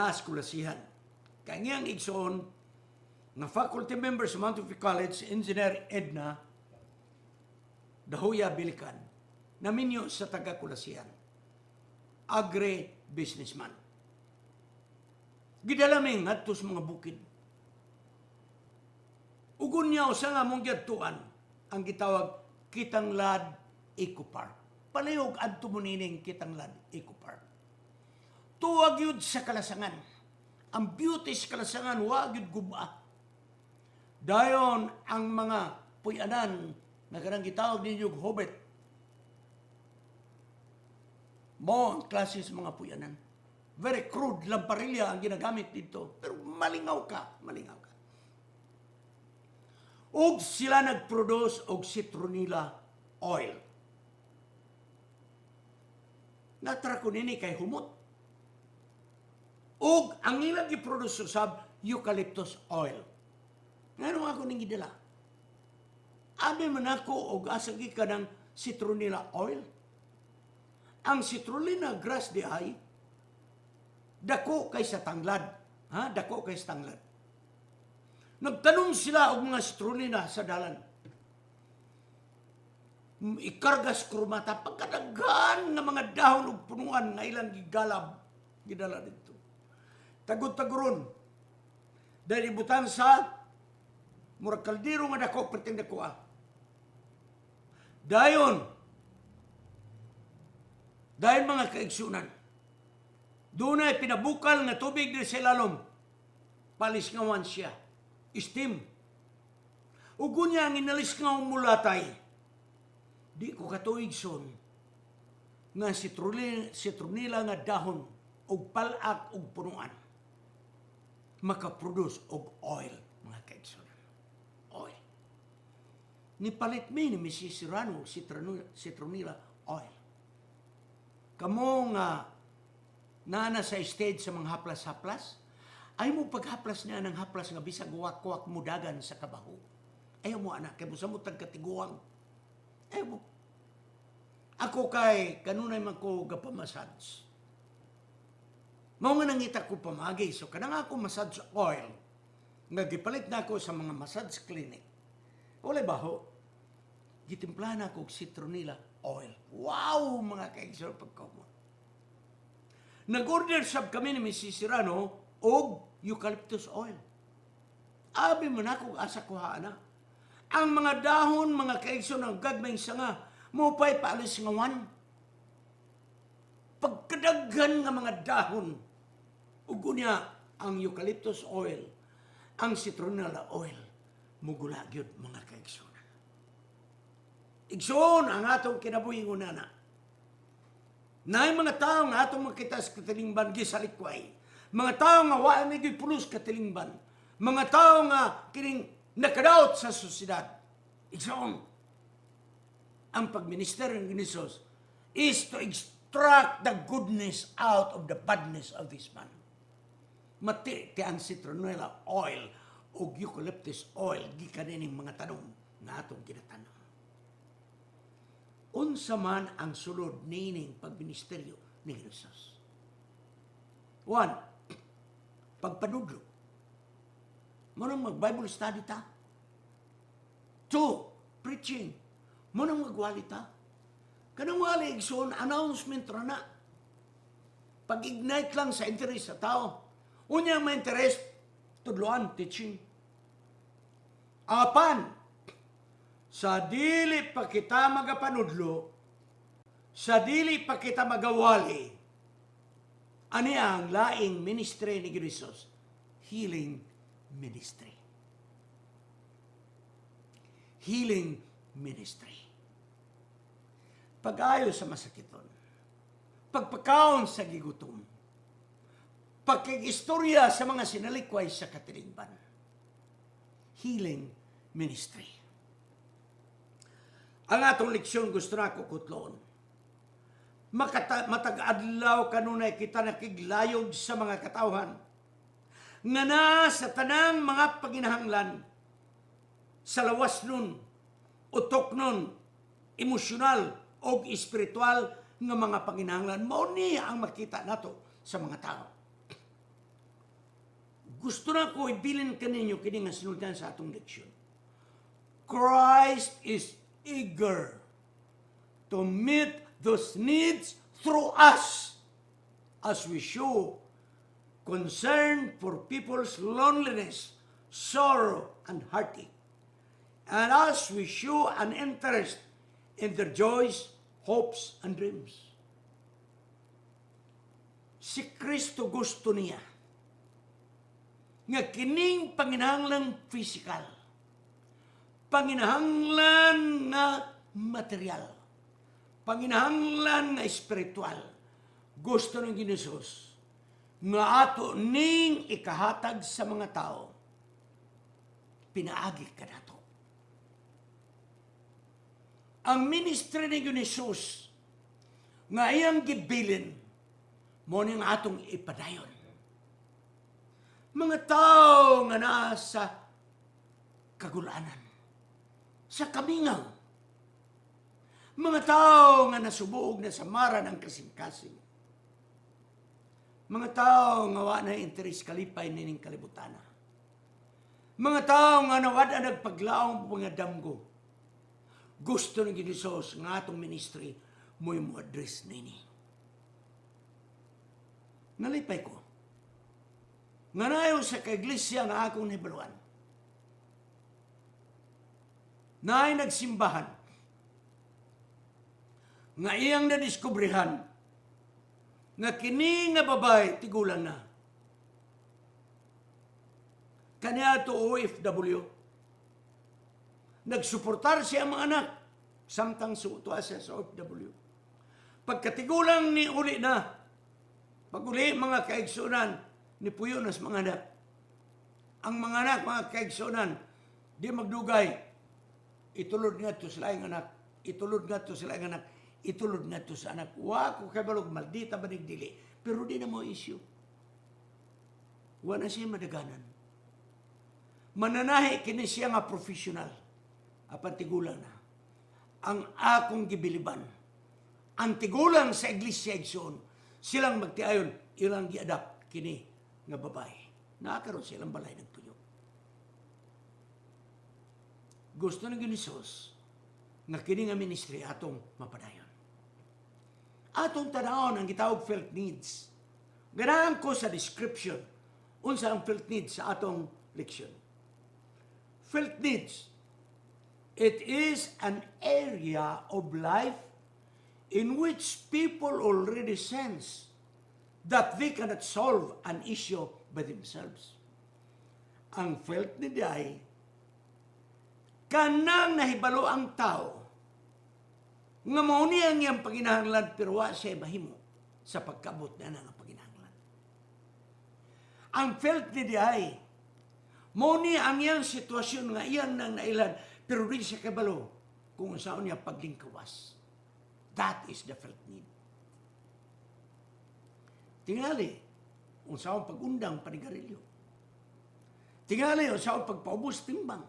na eskwelasihan. Kaya ngayang igsoon, nga faculty member sa Mount Olive College, Engineer Edna Dahuya Bilican, naminyo sa taga-kulasihan, agri-businessman. Gidalaming ngadto sa mga bukid. Ugon niya sa nga mong gyadtuan ang gitawag Kitanglad Eco Park. Palayog adto mo nining Kitanglad Eco Park. Tuwag yun sa kalasangan. Ang beauty sa kalasangan, wag yun guba. Dayon ang mga puyanan na kanang gitawag ninyo hobbit. Mo ang klase sa mga puyanan. Very crude, lamparilla ang ginagamit dito. Pero malingaw ka. Og sila nag-produce og citronella oil. Natra ko nini kay humot. Og ang ilang i-produce sab eucalyptus oil. Ngayon ako ning gidala. Abi man ako og asagi ka ng citronella oil. Ang citronella grass di ay dako kay sa tanglad. Dako kay sa tanglad. Nagtanong sila og mga citronella sa dalan. Ikargas krumata pagkadaghan nga mga dahon ug punuan nga ilang gidala dito. Tagod-taguron. Dahil ibutan sa murag kaldero nga dako perting dako. Dayon mga kaigsunan. Doon ay pinabukal nga tubig din sa ilalom. Palis ngawan siya. Steam. Ugo niya ang inalis nga umulatay. Di ko katuigson nga citronella nga dahon og palak og punuan makaproduce og oil, mga kaigsunan. Oil. Nipalit mi ni Mrs. Serrano citronella oil. Kamo nga nana sa stage sa mga haplas-haplas, ay mo paghaplas niya ng haplas nga bisag wak-wak mudagan sa kabaho. Ayaw mo anak, kay busa mo tagkatiguang. Ayaw mo. Ako kay, kanunay man ko gapamassage. Mao nga nangita ko pamagi, so kanang ako massage oil, nga gipalit na ako sa mga massage clinic. Wala baho, gitimplahan ako og citronella oil. Wow, mga kaigsoon pagkamot. Nag-order sab kami ni Mrs. Serrano og eucalyptus oil. Abi man ako asa kuha na. Ang mga dahon, mga kaigsoon ng gagmayng sanga, mupay paalis ngawan. Pagkadaghan nga mga dahon, ugo niya ang eucalyptus oil, ang citronella oil, mugula gyud mga kaigsoon. Igsoon ang atong kinabuhing unana. Naay mga tao nga atong makita sa katilingban gisalikway. Mga tao nga wa may pulos katilingban. Mga tao nga kining nakadaot sa sosyedad. Igsoon, ang pagminister ng Ginisos is to extract the goodness out of the badness of this man. Mati ang citronella oil o eucalyptus oil gikanin mga tanong nga atong kinatanong. Unsa man ang sulod nining pagministeryo ni Jesus. 1. Pagpanudlo. Munang mag-Bible study ta. 2. Preaching. Munang magwali ta. Kanang wali igsoon announcement ra na. Pag-ignite lang sa interes sa tao. Unya may interes, tudloan, teaching. 4. Sa dili pa kita magapanudlo, sa dili pa kita magawali, ani ang laing ministry ni Jesus, healing ministry. Healing ministry. Pag-ayo sa masakiton, pagpakaon sa gigutom, pagkig-istorya sa mga sinalikway sa katilingban. Healing ministry. Ang atong leksyon gusto na ko kutlon. Matag-adlaw kanunay kita nakiglayog sa mga katawhan. Nga na sa tanang mga paginahanglan, sa lawas nun, utok nun, emosyonal o espiritual nga mga paginahanglan, mao ni ang makita nato sa mga tao. gusto na ko ibilin kaninyo kini nga sinultan sa atong leksyon. Christ is eager to meet those needs through us as we show concern for people's loneliness, sorrow, and heartache, and as we show an interest in their joys, hopes, and dreams. Si Kristo gusto niya nga kining panginahanglang physical, panginahanglan nga material, panginahanglan nga espiritual, gusto ng Ginoos nga ato ning ikahatag sa mga tao, pinaagi ka nato. Ang ministry ni Ginoos nga iyang gibilin mo ning atong ipadayon. Mga tao nga nasa kagulanan, sa kamingaw, mga tao nga nasubuog na samaran ang kasing-kasing, mga tao nga wala na interes kalipay nining kalibutana, mga tao nga nawada nagpaglaong mga damgo, gusto ng Ginoos nga atong ministry mo yung address nini. Nalipay ko nga nayo sa kaiglesia nga akong nahibaluan, na ay nagsimbahan, nga iyang nadiskubrihan, nga kini nga babay tigulang na. Kaniya to OFW, nagsuportar siya mga anak, samtang suuto siya sa OFW. Pagkatigulang ni uli na, pag uli mga kaigsunan, ni puyo nas mga anak. Ang mga anak, mga kaigsunan, di magdugay, itulod nga to sila ang anak, itulod nga to sila ang anak, itulod nga to sa anak. Wa ko kabalog, maldita ba nagdili? Pero di na mo issue. Wa na siya madaganan. Mananahi kini siya nga professional. Apan tigulang na. Ang akong gibiliban, ang tigulang sa iglesia igsoon, silang magtiayon, ilang giadapt kini nga babae. Nakakaroon silang balay nagpuyo. Gusto ng Ginoos nga kini nga ministry atong mapadayon. Atong tanawon ang gitawag felt needs. Ganahan ko sa description unsa ang felt needs sa atong leksyon. Felt needs, it is an area of life in which people already sense that they cannot solve an issue by themselves. Ang felt need ay kanang nahibalo ang tao nga mao ni ang iyang paginahanglan pero wa siya mahimo sa pagkabot na nga paginahanglan. Ang felt need ay mao ni ang iyang sitwasyon nga iyang nang nailan pero di siya kabalo kung saan niya paglingkawas. That is the felt need. Tingali, unsaon pag-undang panigarilyo. Tingali, unsaon pagpaubos timbang.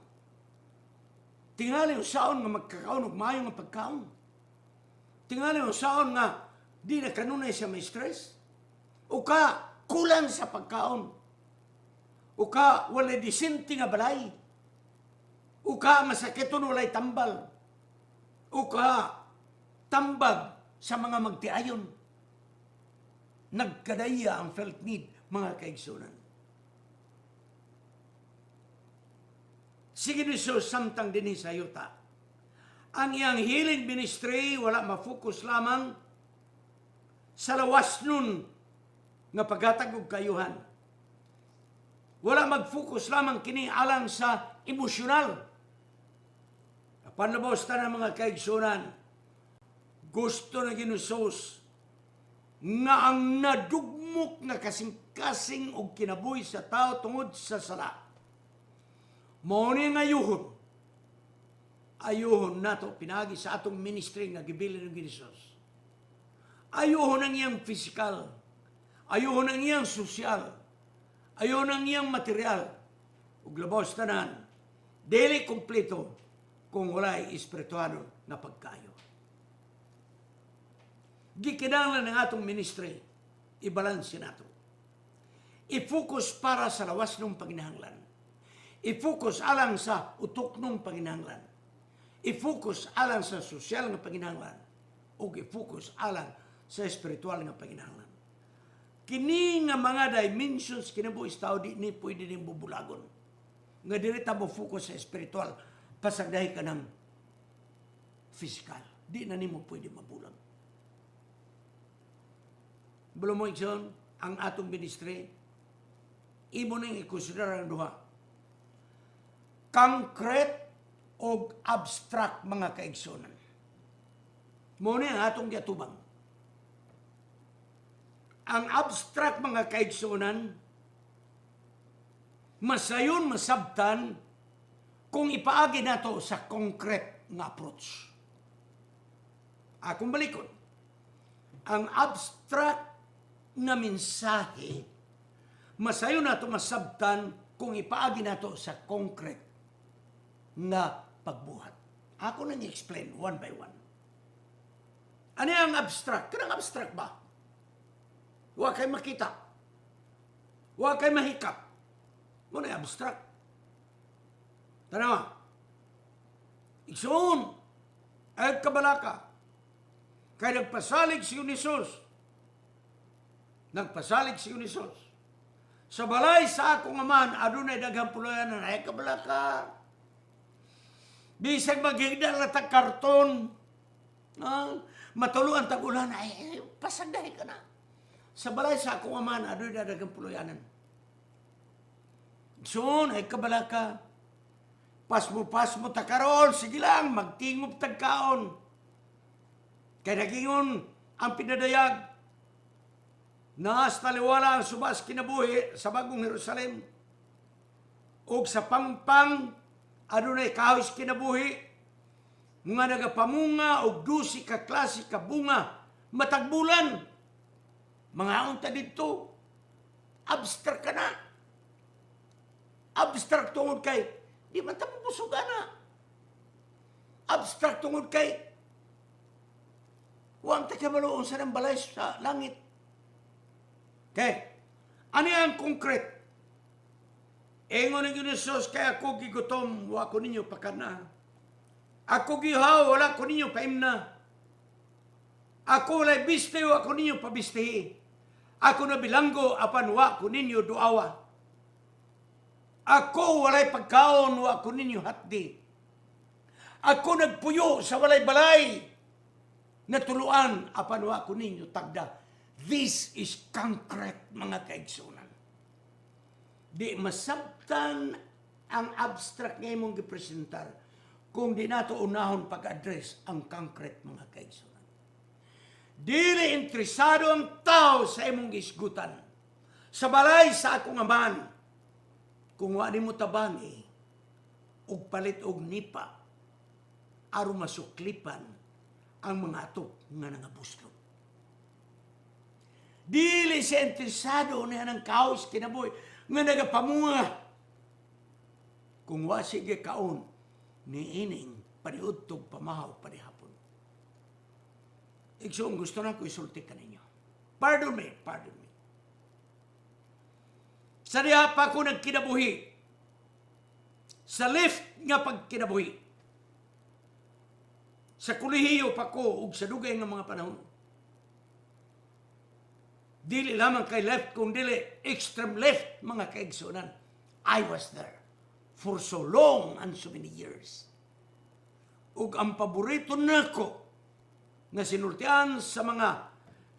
Tingali, unsaon nga magkakaon ug maayo nga pagkaon. Tingali, unsaon nga di na kanunay siya may stress. O ka, kulang sa pagkaon. O ka, walay disente nga balay. O ka, masakiton walay tambal. O ka, tambag sa mga magtiayon. Nagkadaya ang felt need, mga kaigsunan. Sige niso samtang din sa yuta. Ang iyang healing ministry wala ma-focus lamang sa lawas nun nga paghatag og kayuhan. Wala mag-focus lamang kini alang sa emosyonal. Panlabos ta ng mga kaigsunan, gusto na Ginoos nga ang nadugmok nga kasing-kasing og kinabuhi sa tao tungod sa sala. Mao ni nga ayuhon nato pinagi sa atong ministry nga gibilin ng Ginoos. Ayuhon ang iyang physical, ayuhon ang iyang sosyal, ayuhon ang iyang material, ug labaw tanan, dili kompleto kung walay espirituano na pagkayo. Gikinahanglan ng atong ministry, ibalanse nato. i-focus para sa lawas ng panginahanglan. I-focus alang sa utok ng panginahanglan. I-focus alang sa sosyal nga panginahanglan. O i-focus alang sa espiritual nga panginahanglan. Kini nga mga dimensions kinabuhis tao di ni pwede ning bubulagon. Nga dili ta mo focus sa espiritual pasagdahi ka ng physical. Di na nimo pwede mabulag. Belum mo ikson, ang atong ministry, imo nang ikonsidera ang duha. Concrete o abstract mga kaigsonan. Muna ang atong giatubang. Ang abstract mga kaigsonan, masayon masabtan kung ipaagi nato sa concrete nga approach. Akong balikon, ang abstract nga mensahe, masayon nato masabtan kung ipaagi nato sa concrete nga pagbuhat. Ako nang i-explain one by one. Ano ang abstract? Kanang abstract ba? Huwag kayo makita. Huwag kayo mahikap. Muna yung abstract. Tanawa. Igsoon. Ay kabalaka. Kaya nagpasalig si Unisos. Nagpasalig si Unisos. Sa balay sa akong aman, adunay daghang pulayanan. Ay kabalaka. Bisag maghigdal na tag karton. Matuluan tag-ulan. Ay, pasagdahi ka na. Sa balay sa akong aman, adoy na dagang puluyanan. Soon, ay kabalaka. Pasmo takaron, sige lang, magtingop tagkaon. Kaya nagingon ang pinadayag na sa taliwala ang subas kinabuhi sa bagong Jerusalem. O sa pangpang, adunay kahoy kinabuhi, nga nagapamunga og dusi ka klase ka bunga, matagbulan. Mga unta dito, abstract ka na. Abstract tungod kay, di man ta mabusuga na. Abstract tungod kay, huwag ta kabaloon sa ng balay sa langit. Okay, ano yung concrete? Ingon ng Jesus, kaya ako gigutom, wa ko ninyo pakana. Ako gihaw, wala ko ninyo paimna. Ako walay biste, wa ko ninyo pabistehi. Ako na bilanggo, apan wa ko ninyo duawa. Ako walay pagkaon, wa ko ninyo hatdi. Ako nagpuyo sa walay balay, natuluan, apan wa ko ninyo tagda. This is concrete, mga kaigsunan. Di masabtan ang abstract nga imong gipresentar kung di nato unahon pag-address ang concrete, mga kaigsunan. Dili interesado ang tao sa imong gisgutan. Sa balay sa akong aman, kung wali mo tabangi, og palit og nipa, aron masuklipan ang mga atok nga nangabuslot. Dili siya interesado niya ng kaos kinabuhi nga nagapamunga. Kung wa sige kaon, niining paniudtog pamahaw panihapon. Igsoon, gusto na ko isulti ka ninyo. Pardon me. Sa diha pa ko nagkinabuhi. Sa lift nga pagkinabuhi. Sa kulihiyo pa ko ug sa dugay nga mga panahon. Dili lamang kay left, kung dili extreme left, mga kaigsunan. I was there for so long and so many years. Ug ang paborito nako na sinultian sa mga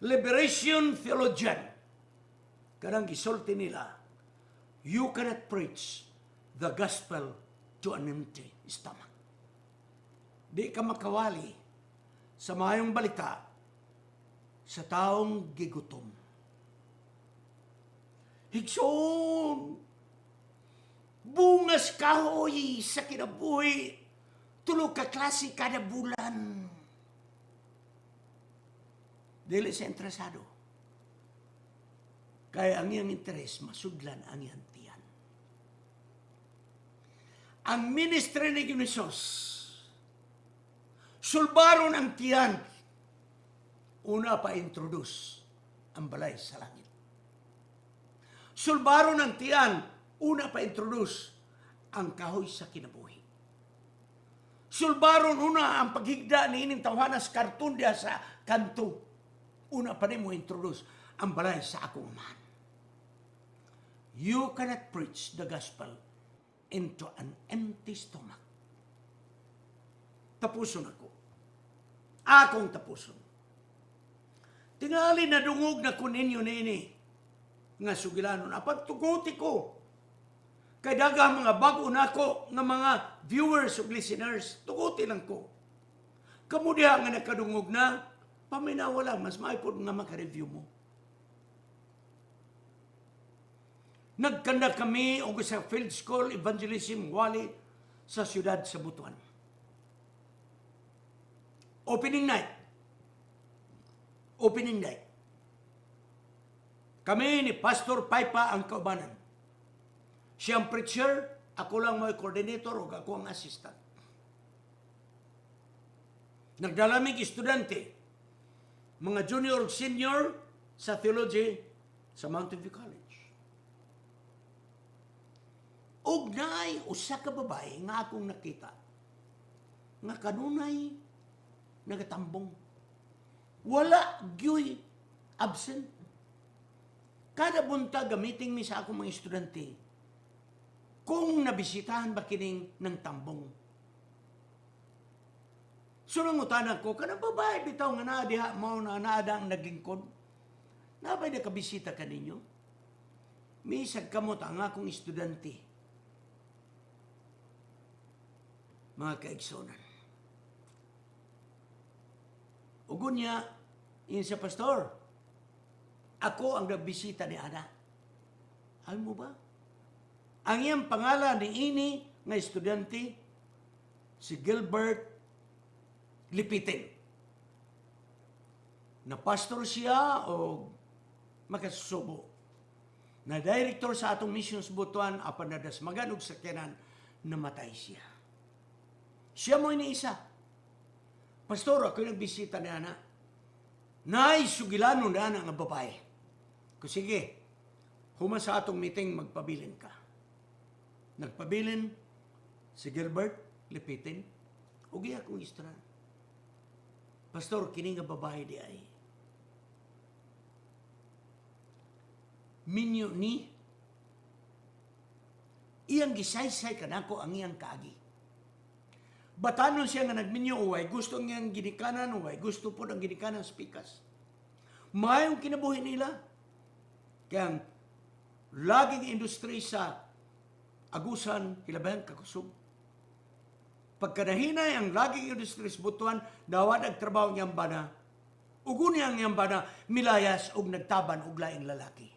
liberation theologian, kanang gisulti nila, you cannot preach the gospel to an empty stomach. Di ka makawali sa mayong balita sa taong gigutom. Higsoon, bungas kahoy sa kinabuhi, tulog ka klase kada bulan. Dili siya interesado. Kaya ang iyang interes, masudlan ang iyang tiyan. Ang ministry ni Jesus, sulbaron ang tiyan. Una pa introduce ang balay sa langit. Sulbaro ng tiyan, una pa introduce ang kahoy sa kinabuhi. Sulbaron una ang paghigda ni ining tawhanas karton diya sa kanto. Una pa mo introduce ang balay sa akong amahan. You cannot preach the gospel into an empty stomach. Tapuson ako. Akong tapuson. Tingali na dungog na kuninyo nini nga sugilanon. Apat tuguti ko. Kay daga mga bago na ko nga mga viewers ug listeners, tuguti lang ko. Kamudiha nga nakadungog na, paminawala, mas maipod nga maka-review mo. Nagkanda kami og sa Field School Evangelism Wali sa siyudad sa Butuan. Opening night. Kami ni Pastor Paipa ang kaubanan. Siyang preacher, ako lang may coordinator o ako ang assistant. Nagdalamig estudyante, mga junior o senior sa theology sa Mountain View College. Og naay usa ka babae nga akong nakita nga kanunay nagatambong. Wala gyoy absent. Kada buntag gamiting mi sa akong mga estudyante kung nabisitahan ba kining ng tambong. So nangutanan ko, kanang babae bitaw nga naa diha mao na naada ang naglingkod. Nabay na kabisita ka ninyo? Misag kamot ang akong estudyante. Mga kaigsonan. Ugon niya, yun sa pastor, ako ang nagbisita ni Ana. Alam mo ba? Ang iyang pangalan ni ini nga estudyante, si Gilbert Lipitin. Na pastor siya o makasusubo. Na director sa atong missions Butuan, apan nadasmagan og sakyanan, namatay siya. Siya mo iniisa. Pastor, ako nagbisita ni Ana. Naisugilano na nga babae. Kung sige, huma sa atong meeting, magpabilin ka. Nagpabilin si Gilbert Lipitin. Ugi akong istra. Pastor, kini nga babae di ay. Minyo ni iyang gisaysay kanako ang iyang kaagi. Batanon siya nga nagminyo uway, gusto niyang ginikanan uway, gusto po ng ginikanan spikas. Mayong kinabuhi nila. Kaya ang laging industry sa Agusan, Hilabayan, Kakusog. Pagkanahinay ang laging industry sa Butuan, dawad ang trabaho niyang bana, ugun niyang niyang bana, milayas og nagtaban og laing lalaki.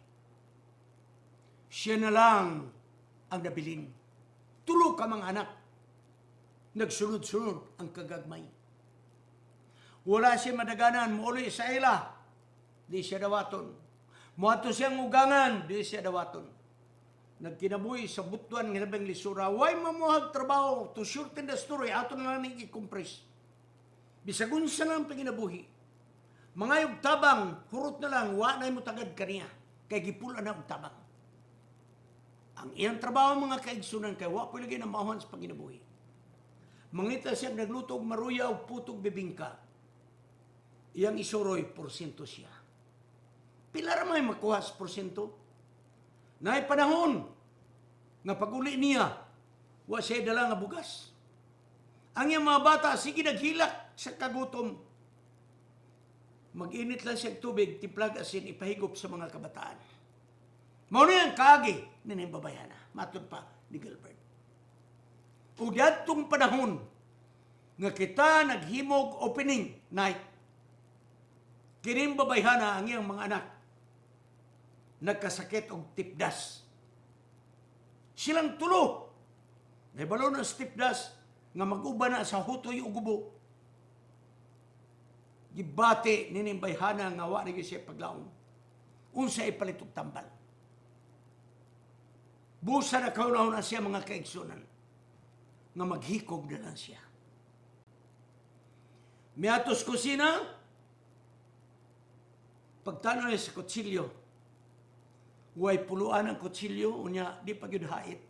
Siya na lang ang nabilin. Tulo ka mga anak. Nagsunod-sunod ang kagagmay. Wala siya madaganan, muuli sa ila, di siya dawaton. Muato siyang ugangan, di siya dawaton. Nagkinabuhi sa Butuan ng Hilabang Lisura, way mamuhag trabaho, to shorten the story, ato na lang i-compress. Bisagun sa lang panginabuhi. Mga yung tabang, hurot na lang, wa na mo tagad kaniya, kay gipulan na yung tabang. Ang iyang trabaho mga kaigsunan, kay wa po lagi na mahuhan sa panginabuhi. Mangita siya nagluto og maruya o putog bibingka. Iyang isuroy, porsyento siya. Pila ra may makuha sa porsyento? Naay panahon nga pag-uli niya, wa siya dala nga bugas. Ang iyang mga bata, sige naghilak sa kagutom. Mag-init lang siya tubig, tiplag asin, ipahigop sa mga kabataan. Mao na yung kaagi ng babayana. Matod pa ni Gilbert. O diadtong panahon nga kita naghimog opening night, kining babayhana ang iyang mga anak nagkasakit og tipdas. Silang tulo nahibalo na sa tipdas nga mag-uba na sa hutoy ug gubo. Gibati nining bayhana nga wa na siya paglaom. Unsa ipalit og tambal. Busa na kaunahon na siya mga kaigsunan nga maghikog na lang siya. Miatos kusina, pagtanaw sa kutsilyo, Huway puluan ang kutsilyo, unya di pagyud hait.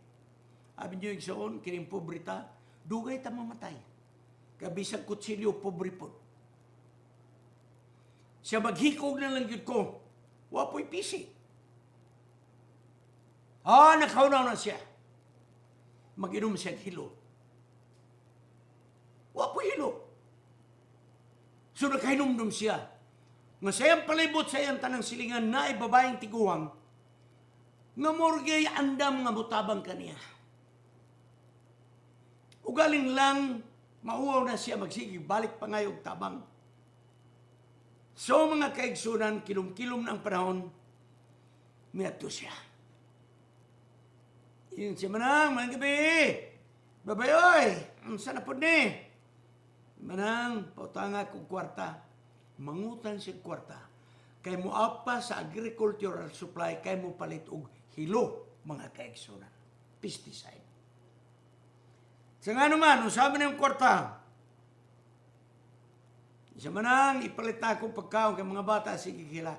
Abi niyo igsoon, kining pobrita, dugay ta mamatay. Kabisag kutsilyo, pobre po. Siya maghikog na lang yun ko, wapoy pisi. Nakaunaw na siya. Mag-inom siya hilo. Wapoy hilo. So nakainom-dum siya. Nga sayang palibot sa iyang tanang silingan na babaeng tiguang, nga morgay andam nga mutabang kaniya. Ugaling lang, mauwaw na siya magsigig, balik pa ngayong tabang. So mga kaigsunan, kilom-kilom ng panahon, miyato siya. Yun siya manang, mga gabi, babayoy, ang sanapod ni. Manang, pautanga kong kwarta, mangutan siya kwarta, kay mo apa sa agricultural supply, kay mo palit og hilo, mga kaigsunan, pesticide. Sa nga naman, usabi na yung kwarta, isa manang ipalit na akong pagkaon kay mga bata, sige kila.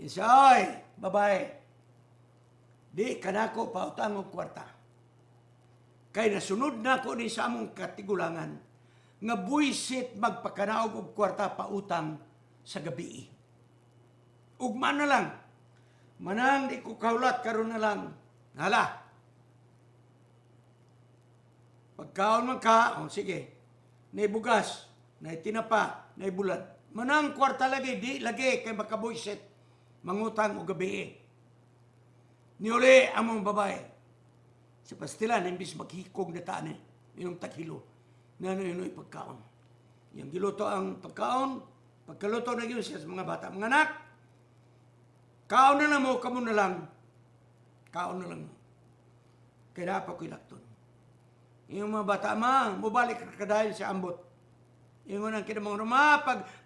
Isa, oy, babae, di kanako pautang og kwarta. Kay nasunod na ko ni sa among katigulangan, nga buisit magpakanaog og kwarta pautang sa gabi. Ugma na lang, manang di ko kaulat karon na lang, hala, pagkaon man ka, sige, nay bugas, nay tinapa, nay bulad. Manang kwarta lagi, di lagi, kay makabuisit, mangutang o gabi. Niuli among babae. Sa pastilan, imbis maghikog na taan yung taghilo, na ano pagkaon. Yung giluto ang pagkaon, pagkaluto na yun siya sa mga bata. Mga anak, kaon na lang mo, kamo na lang. Kaon na lang mo. Kaya pa ko'y lakton. Yung mga bata, mubalik ka dahil sa ambot. Yung unang kinamang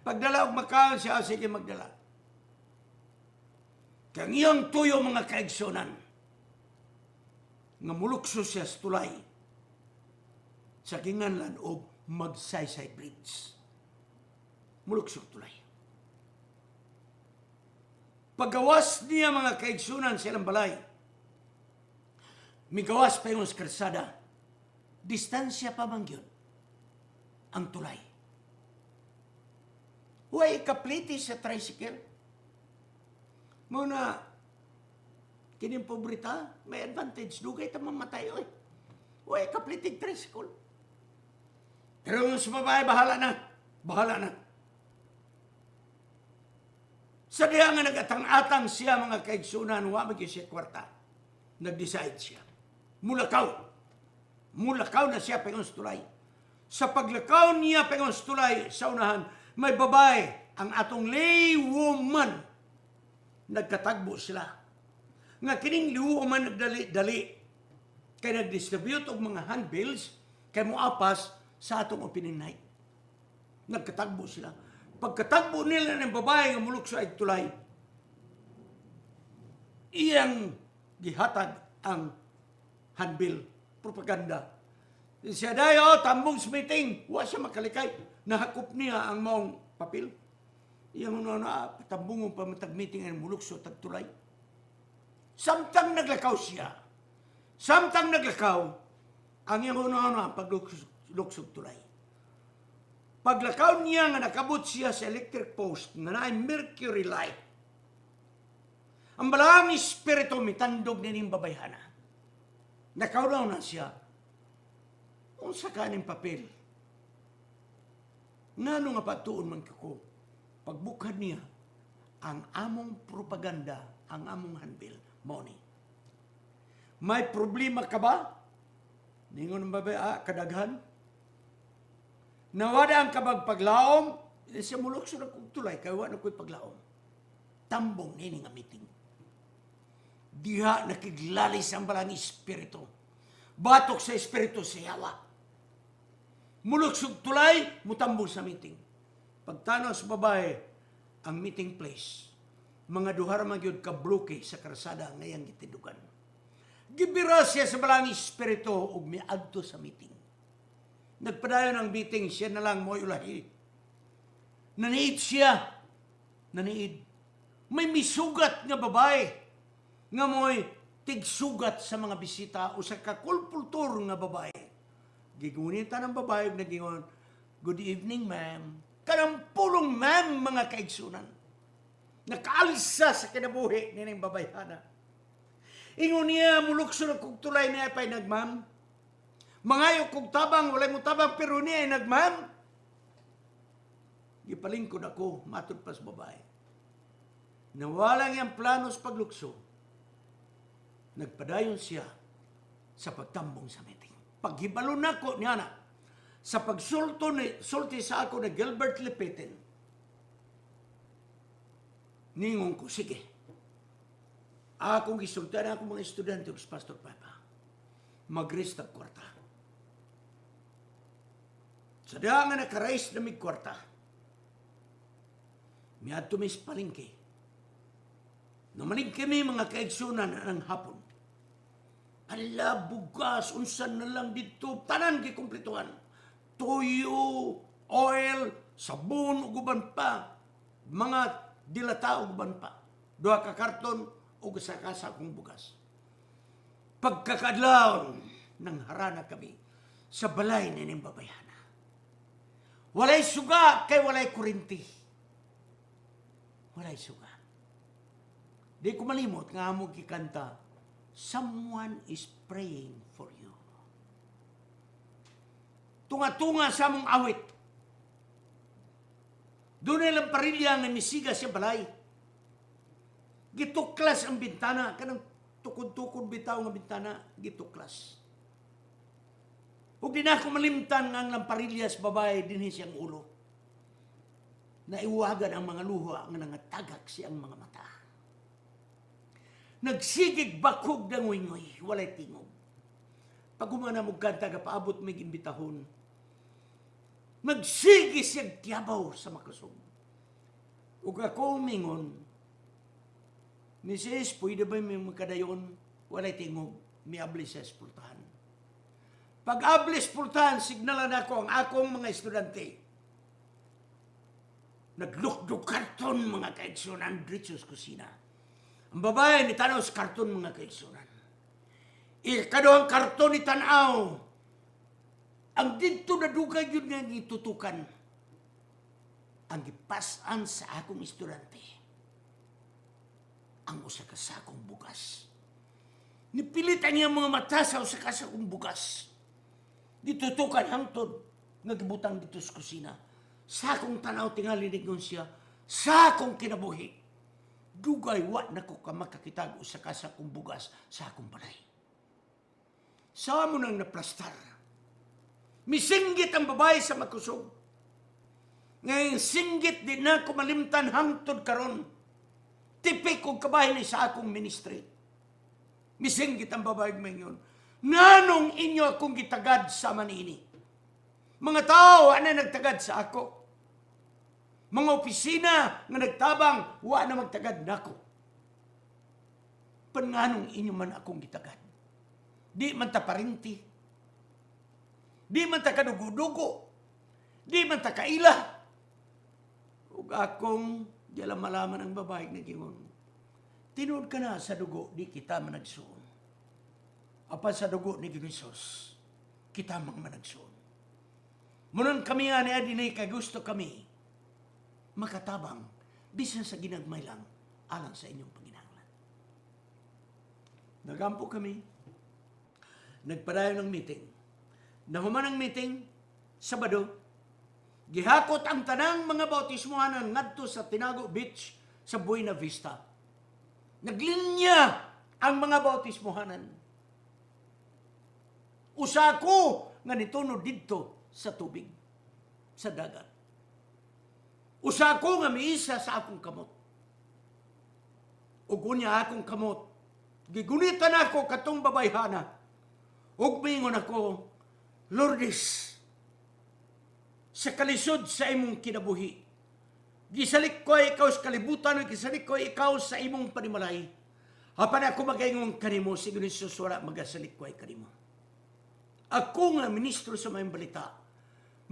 pagdala o makaon siya, sige magdala. Kaya ngayong tuyo mga kaigsunan, nga mulukso siya sa tulay, sa kinganlan o magsaysay bridge. Mulukso tulay. Paggawas niya mga kaigsunan silang balay, migawas pa yung karsada, distansya pa man yun ang tulay. Huwag kapliti sa tricycle. Muna, kining pobrita, may advantage. Dugay ta mamatay, oy. Huwag kapliti tricycle. Pero sa babae, bahala na. Bahala na. Sa diya nga nagatang-atang siya mga kaigsunan, huwag siya kwarta. Nag-decide siya. Mulakaw na siya pangong tulay. Sa paglakaw niya pangong tulay sa unahan, may babae, ang atong lay woman, nagkatagbo sila. Nga kining liwoman nagdali-dali, kay nag-distribute og mga handbills, kay muapas sa atong opening night. Nagkatagbo sila. Pagkatagbo nila ng babae nga mulok sa tulay, iyang gihatag ang handbill, propaganda. Siya dayo, tambong sa meeting, huwag siya makalikay. Nahakop niya ang maong papel. Iyang tambong pa matag-meeting ang mulok sa tagtulay. Samtang naglakaw siya, ang iyang pagluksog tulay. Paglakaw niya nga nakabot siya sa electric post nga naay mercury light, ang balahang espiritu mitandog nining babayhana. Nakaunaw na siya. Unsa kaning papel? Ngano nga patuon man ko? Pagbukad niya, ang among propaganda, ang among handbill, money. May problema ka ba? Ningon ang babae, kadaghan? Nawada ang kabag paglaom, siya mulok sa nagkugtulay, kaya wala na ko'y paglaom. Tambong nini nga meeting. Diha nakiglalis ang balang espiritu. Batok sa espiritu sa yawa. Mulok sa tulay, mutambong sa meeting. Pagtanaw sa babae, ang meeting place, mga duhar magyod kabloke sa karsada ngayang gitidugan. Gibira siya sa balang espiritu ug miadto sa meeting. Nagpadayon ang meeting, siya na lang mo'y ulahi. Naniid siya. Naniid. may misugat nga babae nga mo'y tigsugat sa mga bisita o sa kakulpultur nga babae. Gigunitan ng babae nagingon, "Good evening, ma'am." Kanang pulong ma'am mga kaigsunan. Nakaalsa sa kinabuhi ni ng babayhana. Ingon niya, mulukso na kong tulay niya pa'y nagmam. Mangayo kong tabang, walay mo tabang, pero niya ay nagmam. Gipalingkod ako, matod pa sa babae. Nawalang yung planos paglukso. Nagpadayon siya sa pagtambong sa meeting. Paghibalo na ko niya na, sa pagsulti sa ako na Gilbert Lipitin, ningon ko, sige, akong gisultan ako mga estudyante sa Pastor Papa, mag-rest ng kwarta. Sa nga nakarais na may kwarta, miyad tumis palingki. Namalig kami mga kaigsunan ng hapon. Ala, bugas, unsan na lang dito, tanan kikumplituhan. Tuyo, oil, sabon, uguban pa, mga dilata, uguban pa. Dua ka karton, o sa kasa kong bugas. Pagkakadlaon, nang harana kami sa balay ni ning babayhana. Walay suga, kay walay kurinti. Walay suga. Di ko malimot nga mo kikanta, someone is praying for you. Tunga-tunga sa mong awit. Doon nilang parilya nga misiga sa balay. Gituklas ang bintana. Kanang tukod-tukod bitaw nga bintana, gituklas. Huwag din ako malimtan nga ang lamparilya sa babae din siyang ulo. Naiwagan ang mga luha nga nangatagak siyang mga mata. Nagsigig bakog ng ngoy-ngoy, walay tingog. Pag umana mo kanta, paabot may imbitahon. Nagsigig siyang tiyabaw sa makasog. Ug ako mingon, Mrs., pwede ba may makadayon? Walay tingog, may ablis sa espultahan. Pag ablis pultahan, signalan ako ang akong mga estudyante. Naglukdog karton mga kaigsunan dito sa kusina. Ang babae ni tanaw sa karton mga kaigsunan. Ikaduhang karton ni tanaw. Ang dito na dugay yun nga itutukan. Ang gipasan sa akong estudyante. Ang usa ka sakong bugas. Nipilitan niya mga mata sa usa ka sakong bugas. Ditutukan hangtod nga gibutang dito sa kusina. Sakong tanaw tingali ningon siya. Sakong kinabuhi. Dugay wa na ko ka makakitag usa ka sakong bugas sa akong balay. Sa mo nang naplastar. Misinggit ang babae sa makusog. Ngayon singgit din na ko malimtan hangtod karon. Tipik kong kabahin sa akong ministry. Misinggit ang babae ngayon. Nanong inyo akong gitagad sa manini. Mga tao na nagtagad sa ako. Mga opisina nga nagtabang, wa na magtagad nako. Panganong inyo man akong gitagad. Di man ta parinti. Di man ta kadugo-dugo. Di man ta kaila. Ug akong dila malaman ang babae na gingon. Tinuod ka na sa dugo, di kita managsuon. Apa sa dugo ni Jesus, kita managsuon. Munon kami nga ni Adinay kay gusto kami makatabang, bisan sa ginagmay lang, alang sa inyong panginahanglan. Nagampo kami, nagpadayon ng meeting. Nahuman ang meeting, Sabado, gihakot ang tanang mga bautismohanan ngadto sa Tinago Beach sa Buena Vista. Naglinya ang mga bautismohanan. Usa ko nga nitunod didto sa tubig, sa dagat. Usa ko nga miisa sa akong kamot. Ug unya akong kamot, gigunitan ako katong babayhana. Ug mingon ako, Lourdes, sa kalisod sa imong kinabuhi, gisalik ko ikaw sa kalibutan, gisalik ko ikaw sa imong panimalay. Hapan ako magaingon kanimo, sigun Jesus wala magasalik ko ay kanimo. Ako nga ministro sa mayong balita,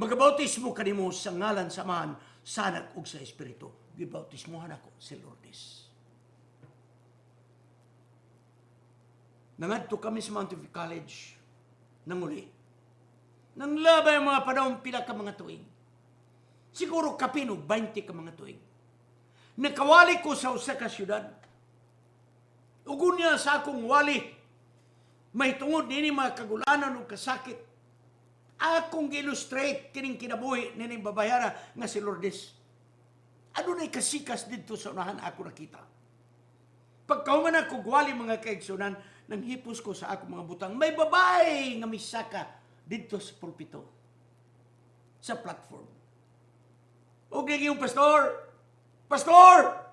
magabautismo kanimo sa ngalan samahan sa Anak ug sa Espiritu. Gibautismohan ako si Lourdes. Nangadto kami sa Mount Olive College nang uli. Nang labay ang mga panahon pila ka mga tuig. Siguro kapino 20 ka mga tuig. Nakawali ko sa usa ka syudad. Ugon niya sa akong wali. May tungod nini mga kagulanan o kasakit. Akong illustrate kining kinabuhi nining babayara nga si Lourdes. Ano na'y kasikas dito sa unahan ako nakita. Pagkahuman ako gwali mga kaigsunan, nang hipos ko sa akong mga butang, may babae nga misaka dito sa pulpito. Sa platform. O yung pastor, Pastor!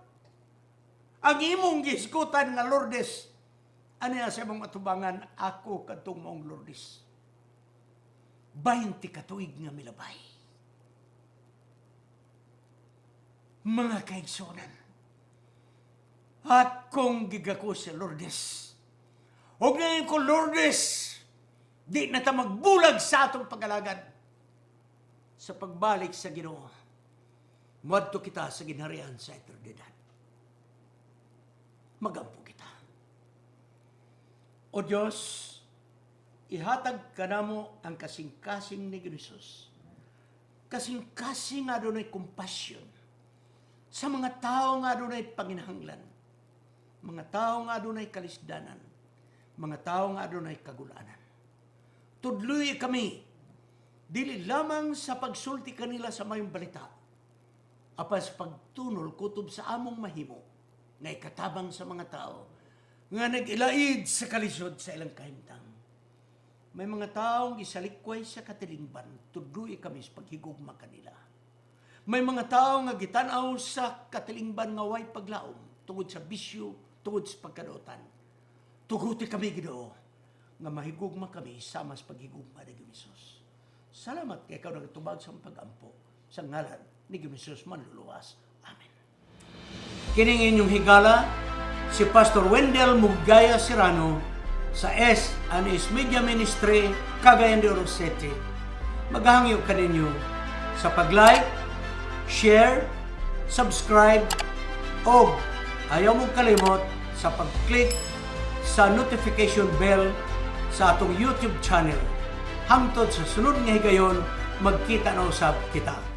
Ang imong giskutan nga Lourdes, ano yan sa imong matubangan, ako katong maong Lourdes. 20 katuig nga milabay. Mga kaigsunan, at kung gigako sa Lourdes, huwag na yun ko Lourdes, di na ta magbulag sa atong pag-alagad. Sa pagbalik sa Ginoo, muadto kita sa ginharian sa eternidad. Magampo kita. O Diyos, ihatag ka namo ang kasing-kasing ni Jesus. Kasing-kasing nga doon ay compassion sa mga tao nga doon ay panginahanglan. Mga tao nga doon ay kalisdanan. Mga tao nga doon ay kagulanan. Tudloy kami, dili lamang sa pagsulti kanila sa mayong balita, apas pagtunol kutob sa among mahimo, na ikatabang sa mga tao, nga nag-ilaid sa kalisod sa ilang kahimtang. May mga taong isalikway sa katilingban, tudloy kami sa paghigugma kanila. May mga tao nga gitanaw sa katilingban nga way paglaom, tungod sa bisyo, tungod sa pagkadotan. Tuguti kami, Ginoo, nga mahigugma kami sama sa paghigugma ni Jesus. Salamat kay ikaw nagtubag sa pag-ampo sa ngalan ni Jesus manluluwas. Amen. Kining inyong higala, si Pastor Wendell Mugaya Serrano sa S&S Media Ministry, Cagayan de Oro City. Maghangyo ka ninyo sa pag-like, share, subscribe, o ayaw mong kalimot sa pag-click sa notification bell sa atong YouTube channel. Hangtod sa sunod nga higayon, magkita na usab kita.